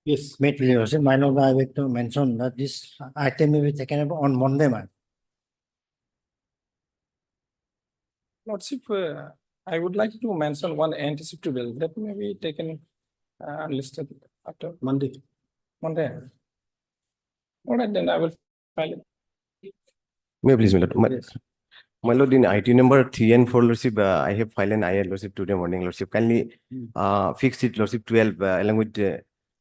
Yes. May please, Lordship, my lord, I would to mention that this item may be taken up on Monday, man. Lordship, I would like to mention one anticipated bill that may be taken listed after Monday. Monday. All right, then I will file it. May I please, my lord. Yes. My lord, in IT number 3 and 4, Lordship, I have filed an IL, Lordship, today morning, Lordship. Kindly fix it, Lordship, 12, along with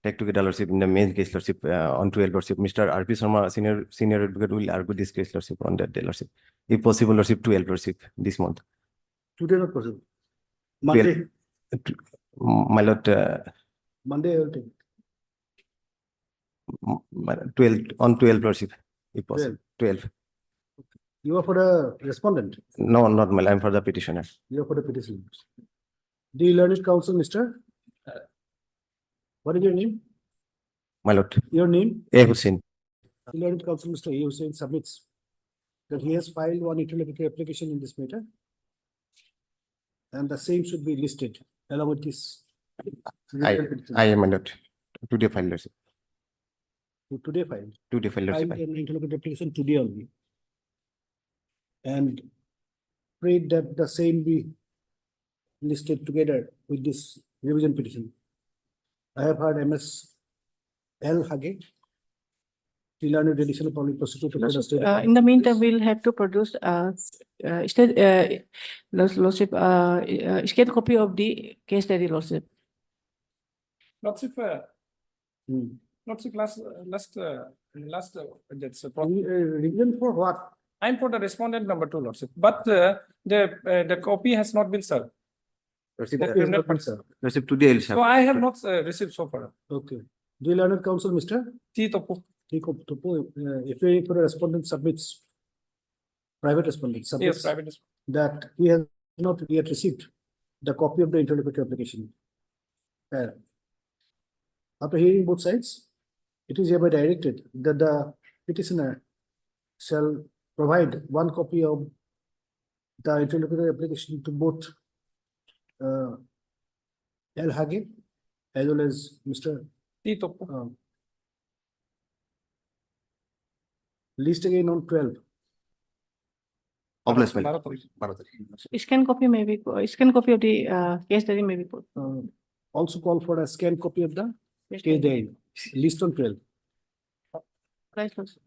take together, Lordship, in the main case, Lordship, on 12, Lordship. Mr. R.P. Sharma, senior advocate, will argue this case, Lordship, on that day, Lordship. If possible, Lordship, 12, Lordship, this month. Today not possible. Monday. My lord, Monday I will take. 12, on 12, Lordship, if possible. 12. You are for the respondent. No, not my, I'm for the petitioner. You are for the petition. Do you learn it, counsel, Mister? What is your name? My lord, Your name? A. Hussain. The learned counsel, Mr. A. Hussain submits that he has filed one interlocutory application in this matter. And the same should be listed along with this. I am, my lord. Today file, Lordship. Today filed. Today file, Filed Lordship. an interlocutory application today only. And prayed that the same be listed together with this revision petition. I have heard MS L. Hage, the learned additional public prosecutor for the state. In the meantime, we'll have to produce state lordship scanned copy of the case diary, lordship. Lordship, Hmm. Lordship, last, that's a Revision for what? I'm for the respondent number 2, Lordship, but the copy has not been served. Lordship, The criminal person. Lordship, today I'll So I have not received so far. Okay. Do you learn counsel, Mister? T Topu. If a for a respondent submits, private respondent Yes, submits private. that he has not yet received the copy of the interlocutory application. After hearing both sides, it is hereby directed that the petitioner shall provide one copy of the interlocutory application to both L. Hage as well as Mr. T Topu. List again on 12. Obvious, my Bharat. lord. Scan copy may be, scan copy of the case diary may be put. Also call for a scanned copy of the Case case diary. diary. List on 12. Right, lordship.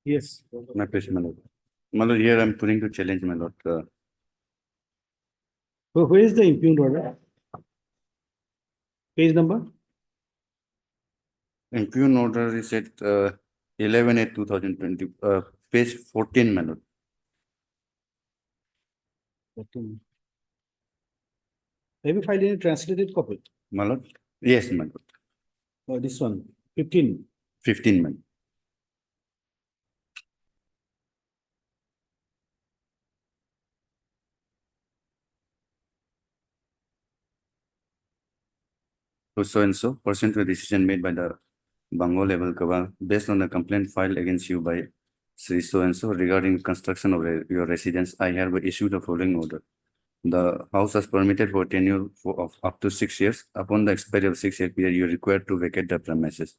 Yes. My question, my lord. My lord, here I'm putting to challenge, my lord. So where is the impugned order? Page number? Impugned order is at 11/8/2020, page 14, my lord. 14. Have you filed any translated copy? My lord? Yes, my lord. This one, 15. 15, my lord. To so and so, pursuant to a decision made by the Bengal level Kaba, based on the complaint filed against you by Sri so and so regarding construction of your residence, I hereby issue the following order. The house is permitted for tenure of up to 6 years. Upon the expiry of 6-year period, you are required to vacate the premises.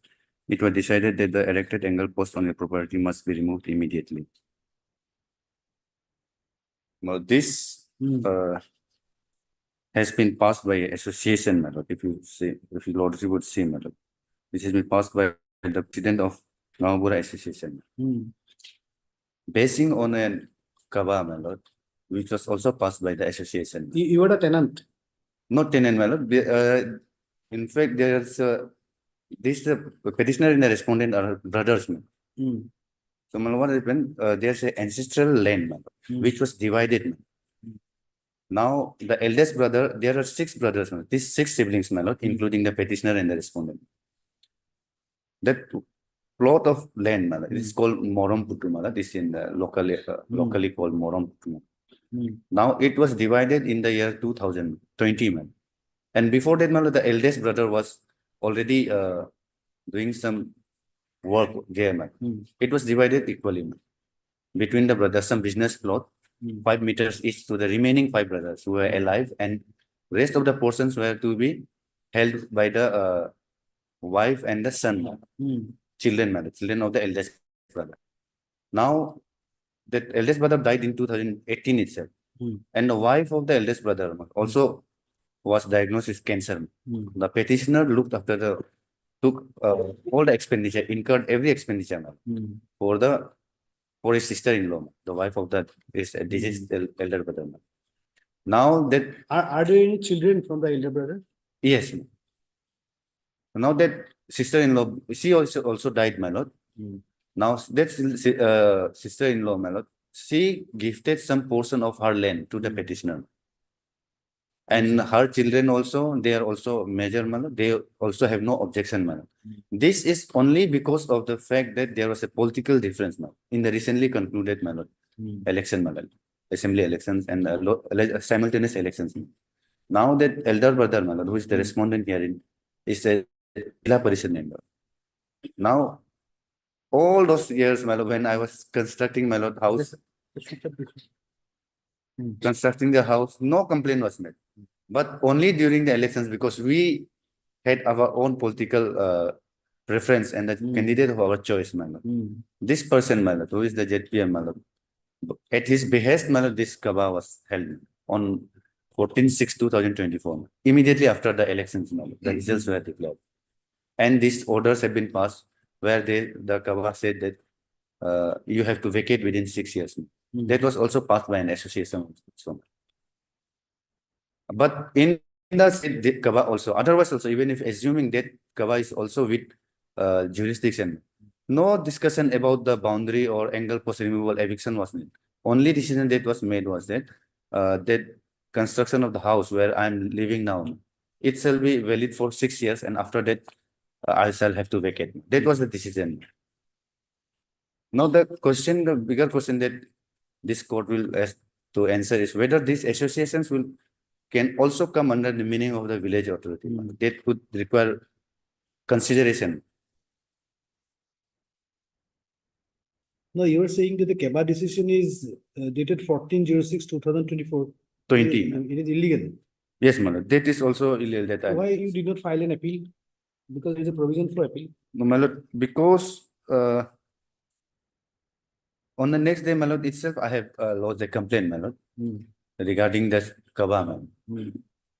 It was decided that the erected angle post on your property must be removed immediately. Now, this has been passed by association, my lord, if you lordship would see, my lord. This has been passed by the president of Navabura Association. Basing on a Kaba, my lord, which was also passed by the association. You are a tenant. Not tenant, my lord. In fact, there's this petitioner and the respondent are brothers, man. So, my lord, what happened? There's an ancestral land, my lord, which was divided. Man. Now, the eldest brother, there are 6 brothers, man. These 6 siblings, my lord, including the petitioner and the respondent. That plot of land, my lord, is called Moram Putu, my lord. This is in the locally called Moram Putu. Now, it was divided in the year 2020, man. And before that, my lord, the eldest brother was already doing some work there, man. It was divided equally, man. between the brothers some business plot, 5 meters each to the remaining 5 brothers who were alive, and rest of the portions were to be held by the wife and the son, children, children of the eldest brother. Now, that eldest brother died in 2018 itself, and the wife of the eldest brother also was diagnosed with cancer. The petitioner looked after took all the expenditure, incurred every expenditure for his sister-in-law, the wife of that is deceased elder brother. Now that Are there any children from the elder brother? yes, now that sister-in-law, she also died, my lord. Now that sister-in-law, my lord, she gifted some portion of her land to the petitioner. And her children also, they are also major, my lord. They also have no objection, my lord. This is only because of the fact that there was a political difference now in the recently concluded, my lord, election, my lord, assembly elections and simultaneous elections. Now that elder brother, my lord, who is the respondent herein, is a Jilla Parishad member. Now, all those years, my lord, when I was constructing my lord house, constructing the house, no complaint was made. But only during the elections, because we had our own political preference and the candidate of our choice, my lord. This person, my lord, who is the ZPM, my lord, at his behest, my lord, this Kaba was held on 14/6/2024, immediately after the elections, my lord, the results were declared. And these orders have been passed where the Kaba said that you have to vacate within 6 years. That was also passed by an association. So, but in the Kaba also, otherwise also, even if assuming that Kaba is also with jurisdiction, no discussion about the boundary or angle post removal eviction was made. Only decision that was made was that that construction of the house where I'm living now, it shall be valid for 6 years, and after that I shall have to vacate. That was the decision. Now the question, the bigger question that this court will ask to answer is whether these associations can also come under the meaning of the village authority. That could require consideration. No, you were saying that the Keba decision is dated 14/06/2024. 20. It is illegal. Yes, madam. That is also illegal. That Why you did not file an appeal? Because there is a provision for appeal. No, my lord, because on the next day, my lord, itself, I have lodged a complaint, my lord, regarding this Kaba, my lord.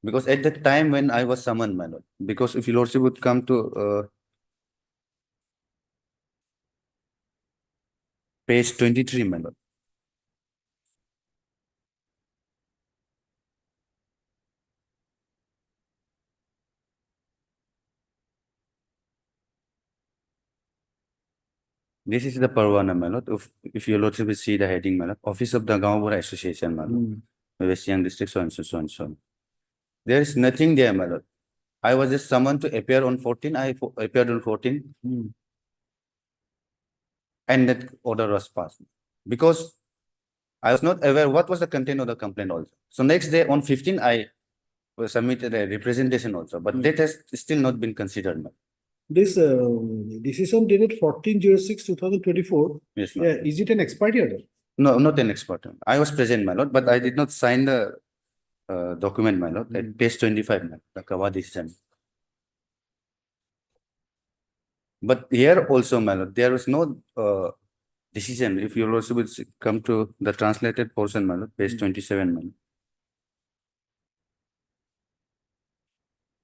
Because at that time when I was summoned, my lord, because if your lordship would come to page 23, my lord. This is the Parwana, my lord. If your lordship will see the heading, my lord, Office of the Gaonbura Association, my lord, West Siang District, so and so, so and so. There is nothing there, my lord. I was just summoned to appear on 14. I appeared on 14. And that order was passed. Because I was not aware what was the content of the complaint also. So next day on 15, I submitted a representation also, but that has still not been considered. This decision dated 14/06/2024. Yes, my lord. Yeah, is it an expiry order? No, not an expert. I was present, my lord, but I did not sign the document, my lord, at page 25, my lord, the Kaba decision. But here also, my lord, there was no decision. If you also will come to the translated portion, my lord, page 27, my lord.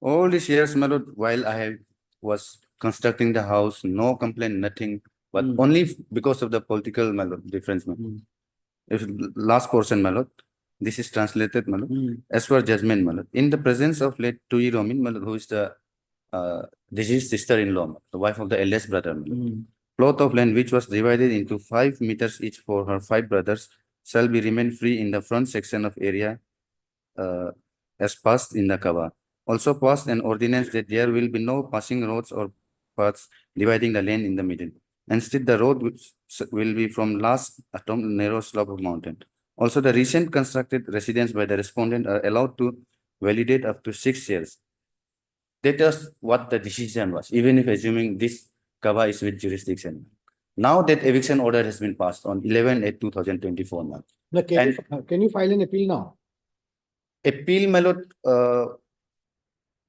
All these years, my lord, while I was constructing the house, no complaint, nothing, but only because of the political, my lord, difference, my lord. If last portion, my lord, this is translated, my lord, as per judgment, my lord, in the presence of late Tui Romin, my lord, who is the deceased sister-in-law, the wife of the eldest brother, my lord. Plot of land which was divided into 5 meters each for her 5 brothers shall be remain free in the front section of area as passed in the Kaba. Also passed an ordinance that there will be no passing roads or paths dividing the land in the middle. Instead, the road will be from last atom narrow slope of mountain. Also, the recent constructed residents by the respondent are allowed to validate up to 6 years. That is what the decision was, even if assuming this Kaba is with jurisdiction. Now that eviction order has been passed on 11/8/2024, ma'am. Now, can you file an appeal now? Appeal, my lord,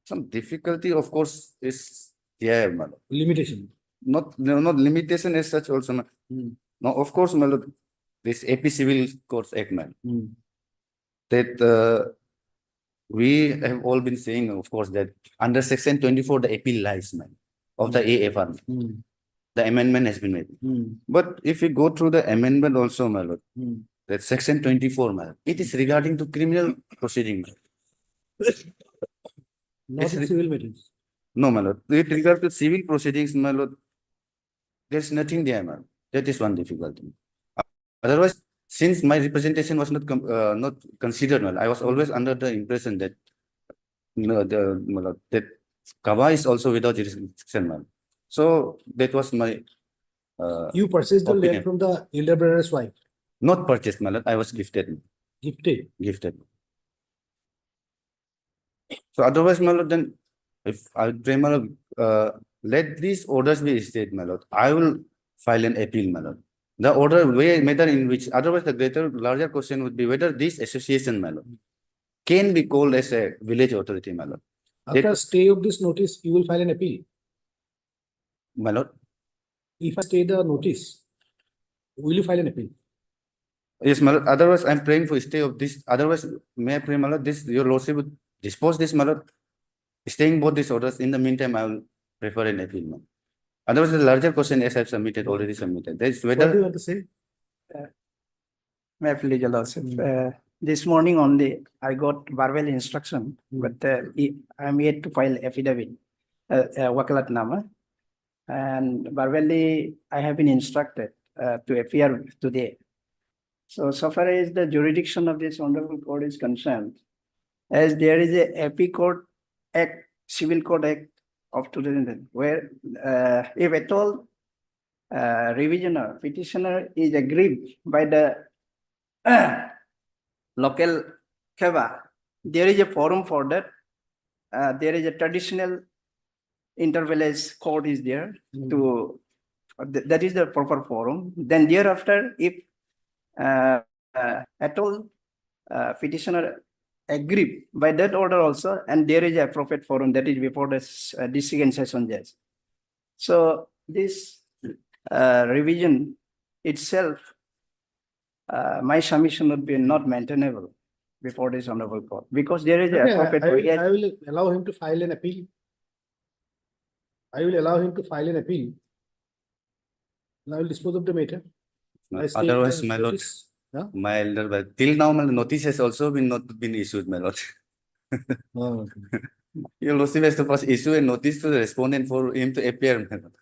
some difficulty, of course, is there, my lord. Limitation. Not limitation as such also, ma'am. Hmm. No, of course, my lord, this AP Civil Courts Act, ma'am, Hmm. that we have all been saying, of course, that under section 24, the appeal lies, ma'am, of the AFR. Hmm. The amendment has been made. Hmm. But if you go through the amendment also, my lord, Hmm. that section 24, my lord, it is regarding to criminal proceeding. Not It's in re- civil matters. No, my lord, with regard to civil proceedings, my lord, there's nothing there, ma'am. That is one difficulty. Otherwise, since my representation was not considered, well, I was always under the impression that that Kaba is also without jurisdiction, ma'am. So that was my You purchased the Opinion. land from the elder brother's wife, not purchased, my lord. I was gifted. gifted. So otherwise, my lord, then if I pray, my lord, let these orders be stayed, my lord. I will file an appeal, my lord. The order way matter in which otherwise the larger question would be whether this association, my lord, can be called as a village authority, my lord. After stay of this notice, you will file an appeal. My lord. If I stay the notice, will you file an appeal? Yes, my lord. Otherwise, I'm praying for stay of this. Otherwise, may I pray, my lord, this your lordship would dispose this, my lord. Staying both these orders. In the meantime, I will prefer an appeal, ma'am. Otherwise, the larger question, as I've submitted, already submitted. That's What do you whether want to say? My legal lordship, this morning only, I got verbal instruction, but I'm yet to file affidavit, wakalatnama. And verbally, I have been instructed to appear today. So far as the jurisdiction of this honorable court is concerned, as there is a AP Code Act, Civil Code Act of 2010, where if at all revision or petitioner is aggrieved by the local Keva, there is a forum for that. There is a traditional intervillage court is there to, that is the proper forum. Then thereafter, if at all petitioner aggrieved by that order also, and there is a appropriate forum that is before the district and session judge. So this revision itself, my submission would be not maintainable before this honorable court, because there is a Okay, appropriate. I will allow him to file an appeal. I will allow him to file an appeal. And I will dispose of the matter. I stay the otherwise, my lord, notice. Huh? my elder, but till now, my notice has also not been issued, my lord. Oh, Your lordship has to first issue a notice to the respondent for him to appear, my lord.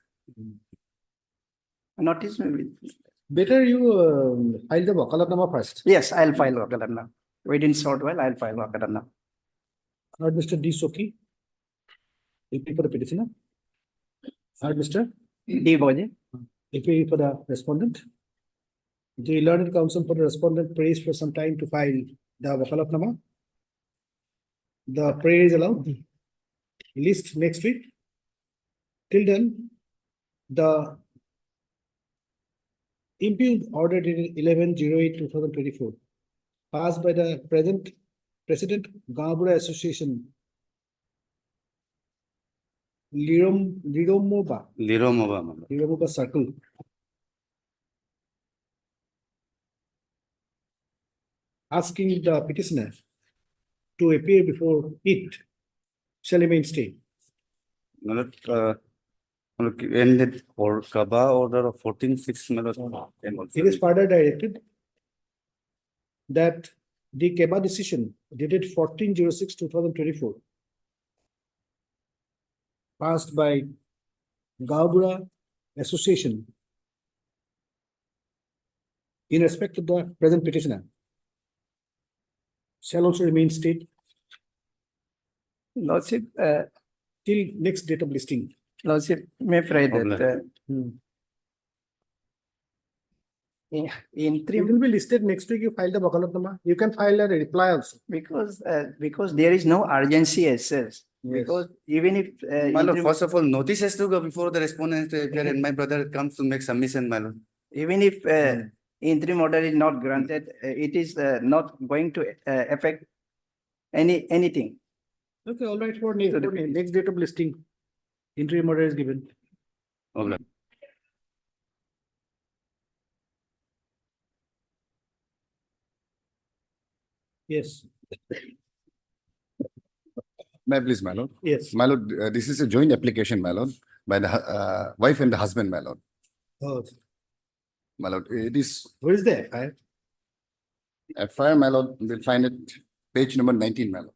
Notice maybe. better you file the wakalatnama first. Yes, I'll file wakalatnama. Within short while, I'll file wakalatnama. Not Mr. D. Soki. AP for the petitioner. Not Mr. D. Boje. AP for the respondent. The learned counsel for the respondent prays for some time to file the wakalatnama. The prayer is allowed. List next week. Till then, the impugned order dated 11/08/2024 passed by the President Gabura Association Liromoba Liromova, my lord. Liromoba Circle asking the petitioner to appear before it shall remain stay. My lord, and that or Kaba order of 14/6, my lord. can also It is be- further directed that the Keba decision dated 14/06/2024 passed by Gabura Association in respect of the present petitioner shall also remain stayed Lordship, till next date of listing. Lordship may pray that Problem. in three, It will be listed next week. You file the wakalatnama. You can file a reply also. because there is no urgency as such. Because even if, My lord, interim- first of all, notice has to go before the respondent has to appear and my brother comes to make submission, my lord. even if, interim order is not granted, it is, not going to, affect anything. Okay, all right, for next date of listing. Interim order is given. All right. Yes, May I please, my lord? yes. My lord, this is a joint application, my lord, by the wife and the husband, my lord. Oh, My lord, it is where is the FIR? FIR, my lord, we'll find it page number 19, my lord.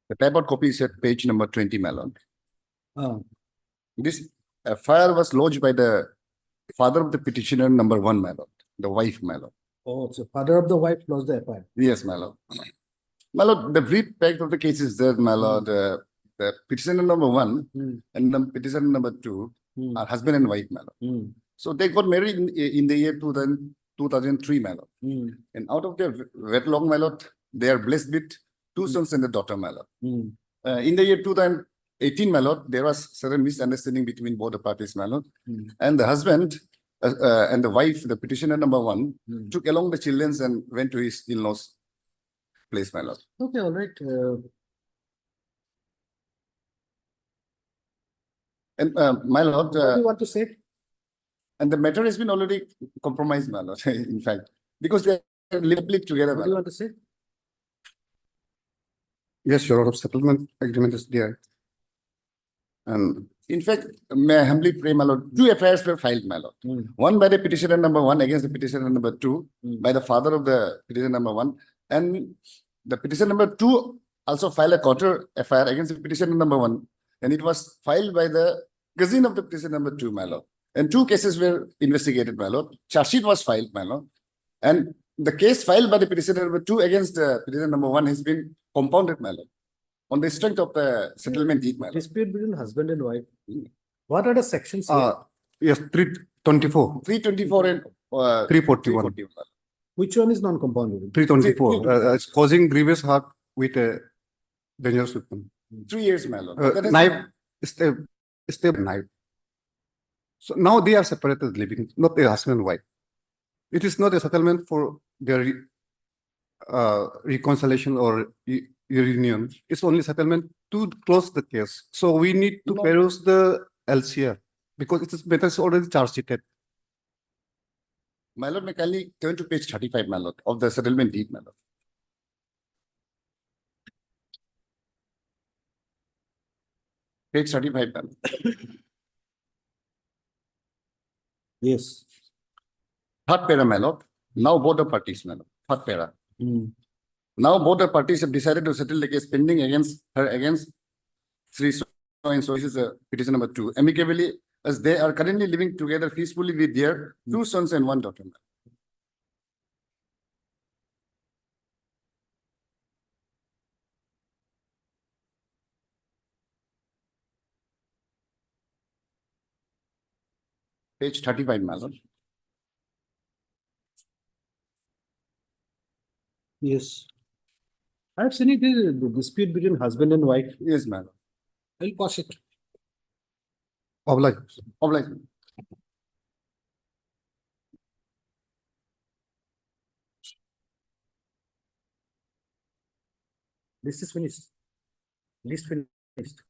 The typed copy is at page number 20, my lord. Oh, This FIR was lodged by the father of the petitioner number one, my lord, the wife, my lord. oh, so father of the wife lost the FIR. Yes, my lord. My lord, the brief fact of the case is that, my lord, the petitioner number one Hmm, and the petitioner number two hmm, are husband and wife, my lord. hmm, So they got married in the year 2003, my lord. hmm, And out of their wedlock, my lord, they are blessed with two sons and a daughter, my lord. hmm, In the year 2018, my lord, there was certain misunderstanding between both the parties, my lord. hmm, And the husband and the wife, the petitioner number one, hmm. took along the children and went to his in-laws place, my lord. Okay, all right. And my lord, What do you want to say? and the matter has been already compromised, my lord, in fact, because they live together, What my do you lord. want to say? Yes, your order of settlement agreement is there. And in fact, may I humbly pray, my lord, two FIRs were filed, my lord. Hmm, One by the petitioner number one against the petitioner number two, hmm. by the father of the petitioner number one. And the petitioner number two also filed a counter FIR against the petitioner number one. And it was filed by the cousin of the petitioner number two, my lord. And two cases were investigated, my lord. Charge sheet was filed, my lord. And the case filed by the petitioner number two against the petitioner number one has been compounded, my lord, on the strength of the settlement deed, my lord. Dispute between husband and wife. What are the sections here? Yes, 324. 324 and 341. Which one is non-compoundable? 324. It's causing grievous hurt with a dangerous weapon. 3 years, my lord. That has Knife, stable knife. So now they are separated living, not a husband and wife. It is not a settlement for their reconciliation or reunion. It's only settlement to close the case. So we need to peruse the LCR because it is matter is already charged sheeted. My lord, may kindly turn to page 35, my lord, of the settlement deed, my lord. Page 35, my lord. Yes. Third para, my lord. Now both the parties, my lord. Third para. Hmm. Now both the parties have decided to settle the case pending against her against Sri So and so. This is petition number two. Amicably, as they are currently living together peacefully with their two sons and one daughter. Page 35, my lord. Yes. I've seen it is a dispute between husband and wife. Yes, my lord. I'll pause it. Oblige. Oblige. This is finished. List finished.